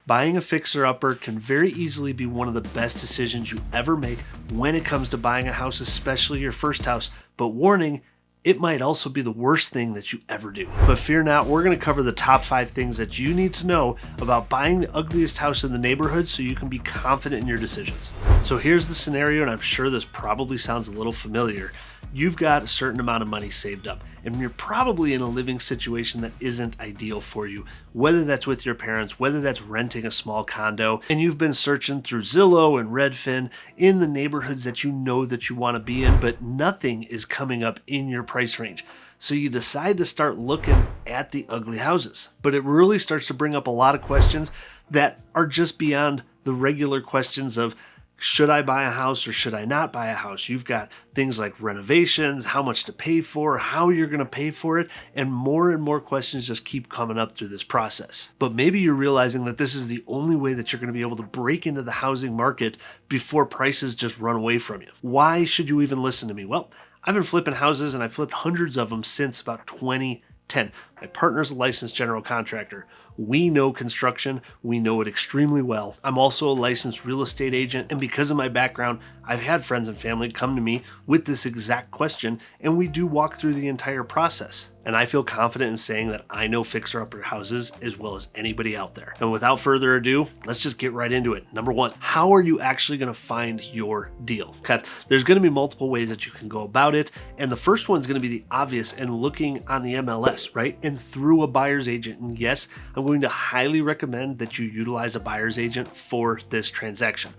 Buying a fixer-upper can very easily be one of the best decisions you ever make when it comes to buying a house, especially your first house. But warning, it might also be the worst thing that you ever do. But fear not, we're going to cover the top 5 things that you need to know about buying the ugliest house in the neighborhood so you can be confident in your decisions. So here's the scenario, and I'm sure this probably sounds a little familiar. You've got a certain amount of money saved up, and you're probably in a living situation that isn't ideal for you, whether that's with your parents, whether that's renting a small condo, and you've been searching through Zillow and Redfin in the neighborhoods that you know that you want to be in, but nothing is coming up in your price range. So you decide to start looking at the ugly houses, but it really starts to bring up a lot of questions that are just beyond the regular questions of, should I buy a house or should I not buy a house? You've got things like renovations, how much to pay for, how you're going to pay for it, and more questions just keep coming up through this process. But maybe you're realizing that this is the only way that you're going to be able to break into the housing market before prices just run away from you. Why should you even listen to me? Well, I've been flipping houses and I've flipped hundreds of them since about 2010. My partner's a licensed general contractor. We know construction. We know it extremely well. I'm also a licensed real estate agent, and because of my background, I've had friends and family come to me with this exact question, and we do walk through the entire process. And I feel confident in saying that I know fixer-upper houses as well as anybody out there. And without further ado, let's just get right into it. Number 1, how are you actually going to find your deal? Okay, there's going to be multiple ways that you can go about it, and the first one's going to be the obvious and looking on the MLS, right? And through a buyer's agent. And yes, I'm going to highly recommend that you utilize a buyer's agent for this transaction.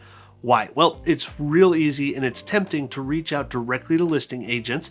Why? Well, it's real easy and it's tempting to reach out directly to listing agents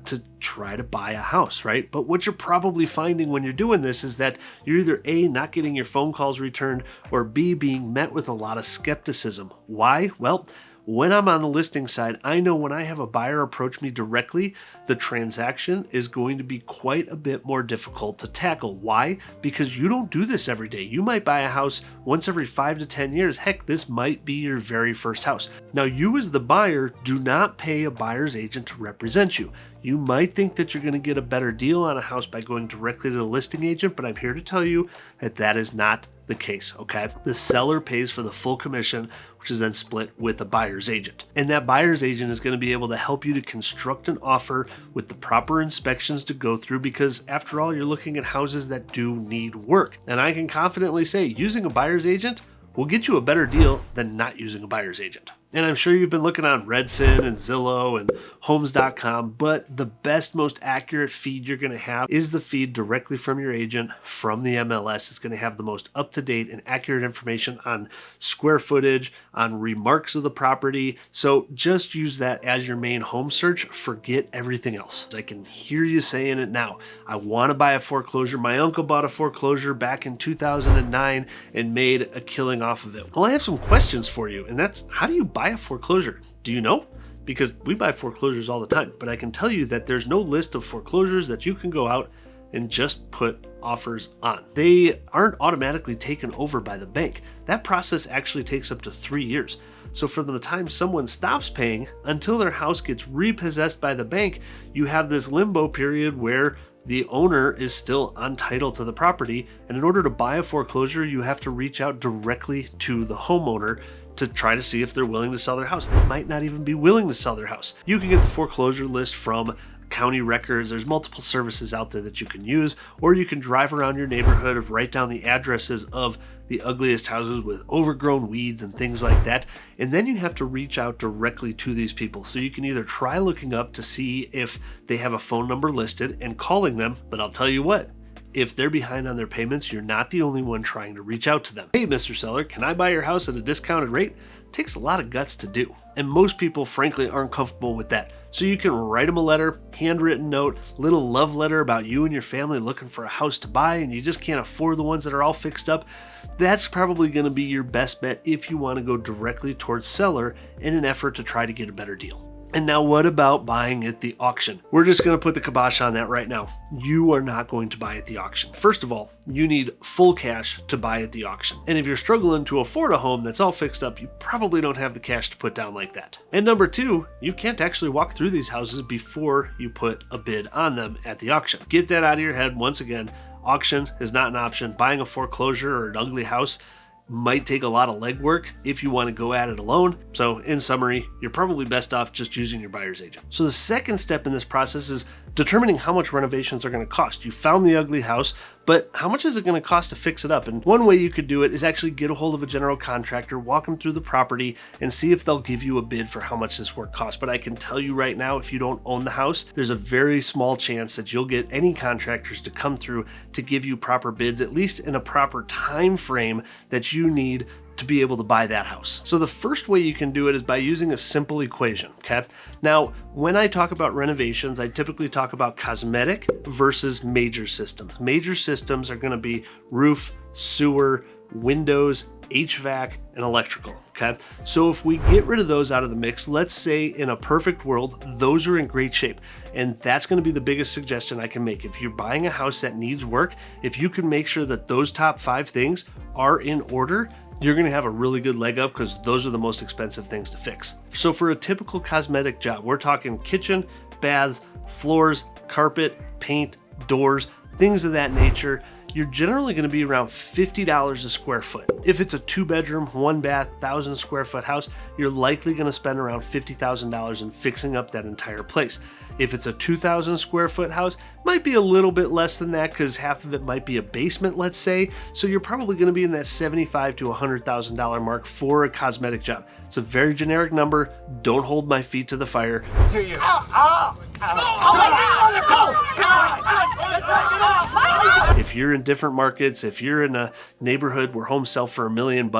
to try to buy a house, right? But what you're probably finding when you're doing this is that you're either A, not getting your phone calls returned, or B, being met with a lot of skepticism. Why? Well, when I'm on the listing side, I know when I have a buyer approach me directly, the transaction is going to be quite a bit more difficult to tackle. Why? Because you don't do this every day. You might buy a house once every 5 to 10 years. Heck, this might be your very first house. Now, you as the buyer do not pay a buyer's agent to represent you. You might think that you're going to get a better deal on a house by going directly to the listing agent, but I'm here to tell you that that is not the case, okay? The seller pays for the full commission, which is then split with the buyer's agent. And that buyer's agent is going to be able to help you to construct an offer with the proper inspections to go through, because after all, you're looking at houses that do need work. And I can confidently say using a buyer's agent will get you a better deal than not using a buyer's agent. And I'm sure you've been looking on Redfin and Zillow and Homes.com, but the best, most accurate feed you're going to have is the feed directly from your agent from the MLS. It's going to have the most up-to-date and accurate information on square footage, on remarks of the property. So just use that as your main home search. Forget everything else. I can hear you saying it now. I want to buy a foreclosure. My uncle bought a foreclosure back in 2009 and made a killing off of it. Well, I have some questions for you, and that's, how do you buy a foreclosure? Do you know? Because we buy foreclosures all the time, but I can tell you that there's no list of foreclosures that you can go out and just put offers on. They aren't automatically taken over by the bank. That process actually takes up to 3 years. So from the time someone stops paying until their house gets repossessed by the bank, you have this limbo period where the owner is still on title to the property. And in order to buy a foreclosure, you have to reach out directly to the homeowner to try to see if they're willing to sell their house. They might not even be willing to sell their house. You can get the foreclosure list from county records. There's multiple services out there that you can use, or you can drive around your neighborhood, write down the addresses of the ugliest houses with overgrown weeds and things like that. And then you have to reach out directly to these people. So you can either try looking up to see if they have a phone number listed and calling them, but I'll tell you what, if they're behind on their payments, you're not the only one trying to reach out to them. Hey, Mr. Seller, can I buy your house at a discounted rate? It takes a lot of guts to do. And most people, frankly, aren't comfortable with that. So you can write them a letter, handwritten note, little love letter about you and your family looking for a house to buy, and you just can't afford the ones that are all fixed up. That's probably going to be your best bet if you want to go directly towards seller in an effort to try to get a better deal. And now what about buying at the auction? We're just going to put the kibosh on that right now. You are not going to buy at the auction. First of all, you need full cash to buy at the auction. And if you're struggling to afford a home that's all fixed up, you probably don't have the cash to put down like that. And number two, you can't actually walk through these houses before you put a bid on them at the auction. Get that out of your head. Once again, auction is not an option. Buying a foreclosure or an ugly house, might take a lot of legwork if you want to go at it alone. So in summary, you're probably best off just using your buyer's agent. So the second step in this process is determining how much renovations are going to cost. You found the ugly house, but how much is it going to cost to fix it up? And one way you could do it is actually get a hold of a general contractor, walk them through the property, and see if they'll give you a bid for how much this work costs. But I can tell you right now, if you don't own the house, there's a very small chance that you'll get any contractors to come through to give you proper bids, at least in a proper time frame that you need to be able to buy that house. So the first way you can do it is by using a simple equation, okay? Now, when I talk about renovations, I typically talk about cosmetic versus major systems. Major systems are gonna be roof, sewer, windows, HVAC, and electrical, okay? So if we get rid of those out of the mix, let's say in a perfect world, those are in great shape. And that's gonna be the biggest suggestion I can make. If you're buying a house that needs work, if you can make sure that those top 5 things are in order, you're gonna have a really good leg up because those are the most expensive things to fix. So for a typical cosmetic job, we're talking kitchen, baths, floors, carpet, paint, doors, things of that nature. You're generally going to be around $50 a square foot. If it's a 2-bedroom, 1-bath, 1,000 square foot house, you're likely going to spend around $50,000 in fixing up that entire place. If it's a 2,000 square foot house, might be a little bit less than that because half of it might be a basement, let's say. So you're probably going to be in that $75,000 to $100,000 mark for a cosmetic job. It's a very generic number. Don't hold my feet to the fire. If you're in different markets, if you're in a neighborhood where homes sell for $1 million,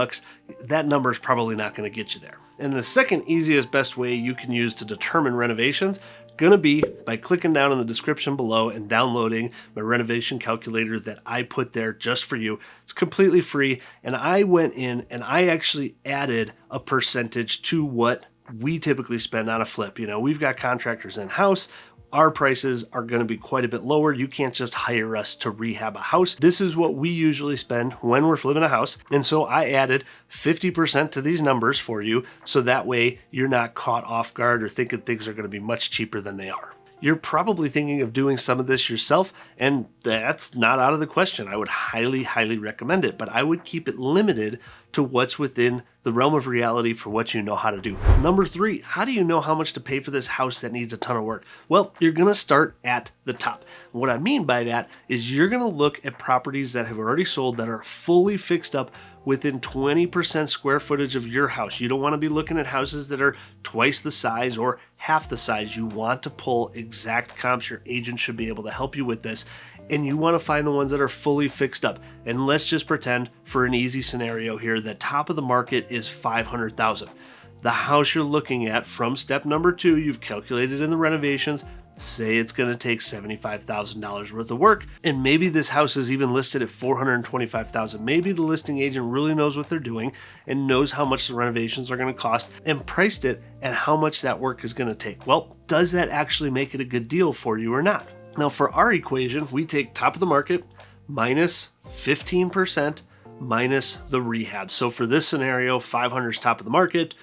that number is probably not going to get you there. And the second easiest, best way you can use to determine renovations going to be by clicking down in the description below and downloading my renovation calculator that I put there just for you. It's completely free, and I went in and I actually added a percentage to what we typically spend on a flip. You know, we've got contractors in-house. Our prices are going to be quite a bit lower. You can't just hire us to rehab a house. This is what we usually spend when we're flipping a house. And so I added 50% to these numbers for you, so that way you're not caught off guard or thinking things are going to be much cheaper than they are. You're probably thinking of doing some of this yourself, and that's not out of the question. I would highly, highly recommend it, but I would keep it limited to what's within the realm of reality for what you know how to do. Number 3, how do you know how much to pay for this house that needs a ton of work? Well, you're gonna start at the top. What I mean by that is you're gonna look at properties that have already sold that are fully fixed up within 20% square footage of your house. You don't want to be looking at houses that are twice the size or half the size. You want to pull exact comps. Your agent should be able to help you with this. And you want to find the ones that are fully fixed up. And let's just pretend for an easy scenario here that top of the market is $500,000. The house you're looking at from step number 2, you've calculated in the renovations, say it's going to take $75,000 worth of work, and maybe this house is even listed at $425,000. Maybe the listing agent really knows what they're doing and knows how much the renovations are going to cost and priced it and how much that work is going to take. Well, does that actually make it a good deal for you or not? Now, for our equation, we take top of the market minus 15% minus the rehab. So for this scenario, 500 is top of the market.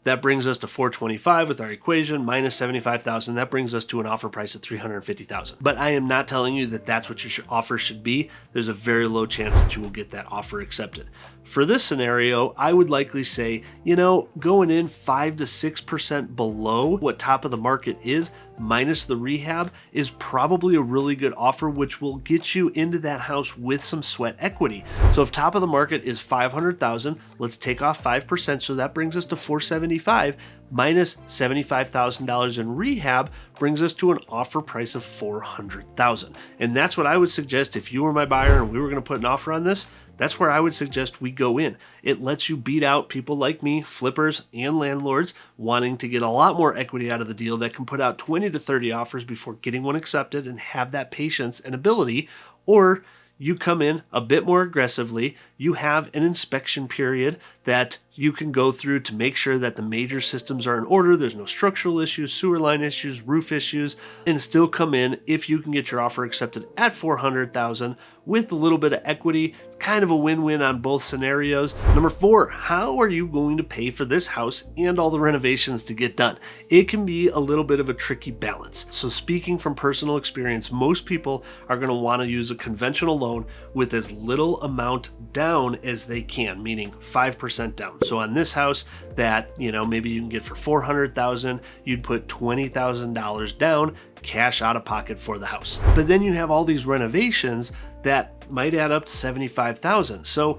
That brings us to 425 with our equation, minus 75,000. That brings us to an offer price of 350,000. But I am not telling you that that's what your offer should be. There's a very low chance that you will get that offer accepted. For this scenario, I would likely say, you know, going in 5 to 6% below what top of the market is, minus the rehab, is probably a really good offer, which will get you into that house with some sweat equity. So if top of the market is 500,000, let's take off 5%. So that brings us to 475. Minus $75,000 in rehab brings us to an offer price of $400,000. And that's what I would suggest if you were my buyer and we were going to put an offer on this. That's where I would suggest we go in. It lets you beat out people like me, flippers and landlords, wanting to get a lot more equity out of the deal that can put out 20 to 30 offers before getting one accepted and have that patience and ability. Or you come in a bit more aggressively, you have an inspection period that you can go through to make sure that the major systems are in order, there's no structural issues, sewer line issues, roof issues, and still come in if you can get your offer accepted at $400,000 with a little bit of equity. Kind of a win-win on both scenarios. Number 4, how are you going to pay for this house and all the renovations to get done? It can be a little bit of a tricky balance. So speaking from personal experience, most people are going to want to use a conventional loan with as little amount down down as they can, meaning 5% down. So on this house that, maybe you can get for $400,000, you'd put $20,000 down, cash out of pocket for the house. But then you have all these renovations that might add up to $75,000. So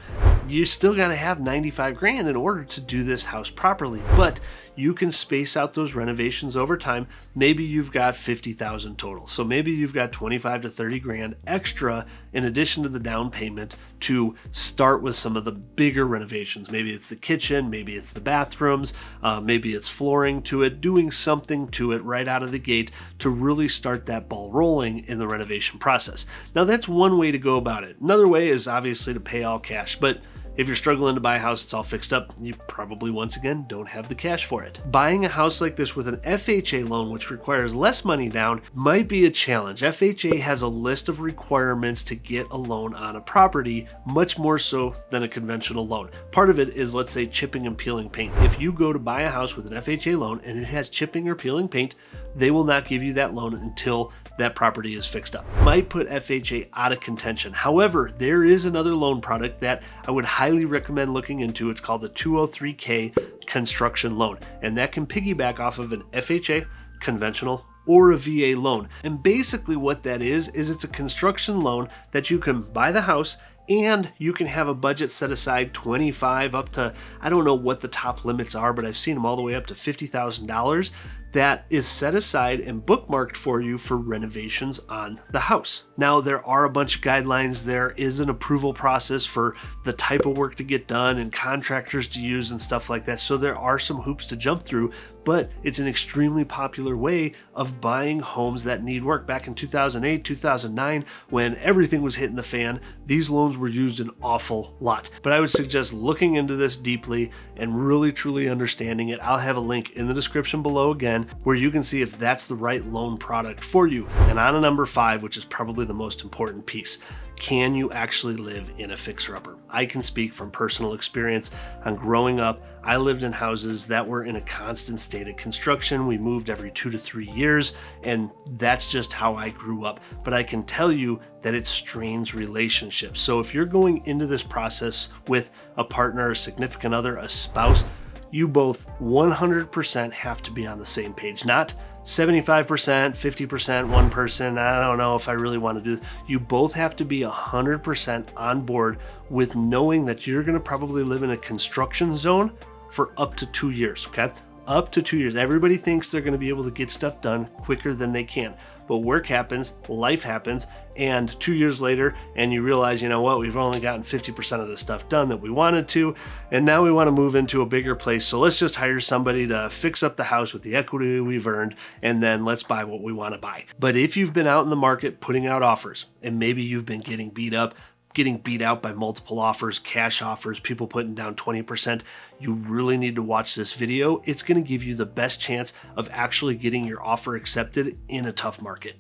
you still got to have 95 grand in order to do this house properly. But you can space out those renovations over time. Maybe you've got 50,000 total. So maybe you've got 25 to 30 grand extra in addition to the down payment to start with some of the bigger renovations. Maybe it's the kitchen, maybe it's the bathrooms, maybe it's flooring to it, doing something to it right out of the gate to really start that ball rolling in the renovation process. Now that's one way to go about it. Another way is obviously to pay all cash, but if you're struggling to buy a house that's all fixed up, you probably once again don't have the cash for it. Buying a house like this with an FHA loan, which requires less money down, might be a challenge. FHA has a list of requirements to get a loan on a property, much more so than a conventional loan. Part of it is, let's say, chipping and peeling paint. If you go to buy a house with an FHA loan and it has chipping or peeling paint, they will not give you that loan until that property is fixed up. Might put FHA out of contention. However, there is another loan product that I would highly recommend looking into. It's called the 203K construction loan, and that can piggyback off of an FHA, conventional, or a VA loan. And basically what that is it's a construction loan that you can buy the house and you can have a budget set aside 25 up to, I don't know what the top limits are, but I've seen them all the way up to $50,000 that is set aside and bookmarked for you for renovations on the house. Now, there are a bunch of guidelines. There is an approval process for the type of work to get done and contractors to use and stuff like that. So there are some hoops to jump through, but it's an extremely popular way of buying homes that need work. Back in 2008, 2009, when everything was hitting the fan, these loans were used an awful lot. But I would suggest looking into this deeply and really truly understanding it. I'll have a link in the description below again, where you can see if that's the right loan product for you. And on to number 5, which is probably the most important piece. Can you actually live in a fixer-upper? I can speak from personal experience. On growing up, I lived in houses that were in a constant state of construction. We moved every 2 to 3 years, and that's just how I grew up. But I can tell you that it strains relationships. So if you're going into this process with a partner, a significant other, a spouse, you both 100% have to be on the same page, not 75%, 50%, one person. I don't know if I really want to do this. You both have to be 100% on board with knowing that you're going to probably live in a construction zone for up to 2 years, okay? Up to 2 years. Everybody thinks they're going to be able to get stuff done quicker than they can. But work happens, life happens, and 2 years later, and you realize, you know what, we've only gotten 50% of the stuff done that we wanted to, and now we want to move into a bigger place, so let's just hire somebody to fix up the house with the equity we've earned, and then let's buy what we want to buy. But if you've been out in the market putting out offers, and maybe you've been getting beat out by multiple offers, cash offers, people putting down 20%, you really need to watch this video. It's going to give you the best chance of actually getting your offer accepted in a tough market.